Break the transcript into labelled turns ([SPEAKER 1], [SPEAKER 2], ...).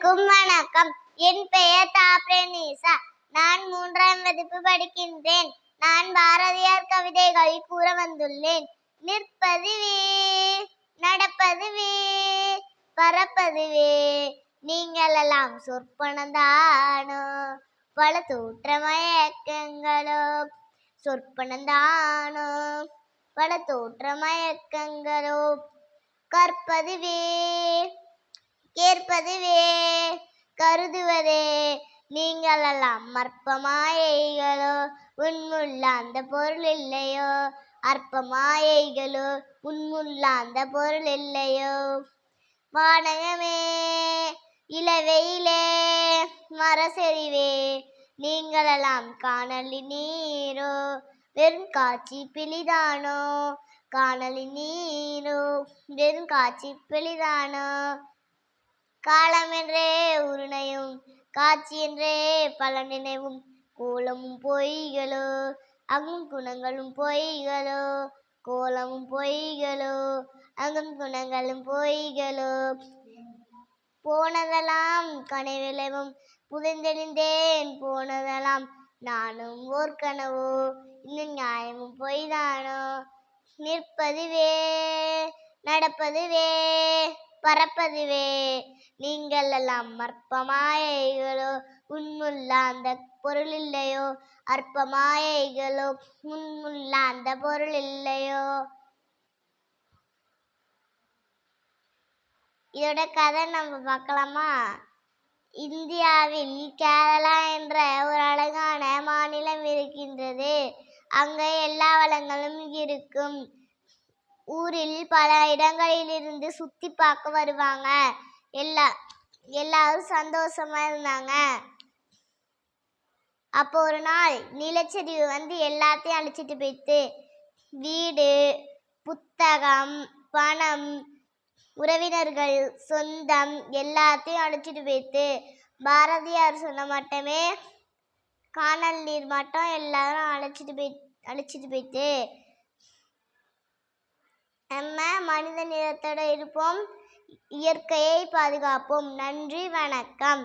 [SPEAKER 1] அனைவருக்கும் வணக்கம். என் பெயர் தாப்ரேனிசா. நான் 3ஆம் வகுப்பு படிக்கின்றேன். நான் பாரதியார் கவிதைகளை கூற வந்துள்ளேன். நிற்பதுவே, நடப்பதுவே, பறப்பதுவே, நீங்கள் எல்லாம் சொற்பனந்தானோ, பல தோற்ற மயக்கங்களோ, சொற்பனந்தானோ, பல தோற்ற மயக்கங்களோ, கற்பதுவே, கேட்பதுவே, கருதுவதே, நீங்கள் எல்லாம் அற்பமாயைகளோ, உண்முள்ள அந்த பொருள் இல்லையோ, அற்பமாயைகளோ, உண்முள்ள அந்த பொருள் இல்லையோ. வானகமே, இளவெயிலே, மரசெறிவே, நீங்கள் எல்லாம் காணலி நீரோ, வெறும் காட்சி பிழிதானோ, காணலி நீரோ, வெறும் காட்சி பிழிதானோ. காலம் என்றே உருணையும், காட்சி என்றே பல நினைவும், கோலமும் பொய்களோ, அங்கும் குணங்களும் பொய்களோ, கோலமும் பொய்களோ, அங்கும் குணங்களும் பொய்களோ. போனதெல்லாம் கனவிளைவும் புதைந்தெளிந்தேன், போனதெல்லாம் நானும் ஓர் கனவோ, இன்னும் நியாயமும் பொய்தானோ. நிற்பதுவே, நடப்பதுவே, பறப்பதுவே, நீங்கள் எல்லாம் அற்பமாயைகளோ, உண்முள்ள அந்த பொருள் இல்லையோ, அற்பமாயைகளோ, உண்முள்ள அந்த பொருள் இல்லையோ. இதோட கதை நம்ம பார்க்கலாமா? இந்தியாவில் கேரளா என்ற ஒரு அழகான மாநிலம் இருக்கின்றது. அங்க எல்லா வளங்களும் இருக்கும். ஊரில் பல இடங்களிலிருந்து சுத்தி பார்க்க வருவாங்க. எல்லாரும் சந்தோஷமா இருந்தாங்க. அப்போ ஒரு நாள் நிலச்சரிவு வந்து எல்லாத்தையும் அழிச்சிட்டு போயிட்டு, வீடு, புத்தகம், பணம், உறவினர்கள், சொந்தம் எல்லாத்தையும் அழிச்சிட்டு போயிட்டு, பாரதியார் சொன்ன மட்டுமே காணல் நீர் மட்டும் எல்லாரும் அழிச்சிட்டு போயிட்டு, நம்ம மனித நிலத்தோட இருப்போம், இயற்கையை பாதுகாப்போம். நன்றி, வணக்கம்.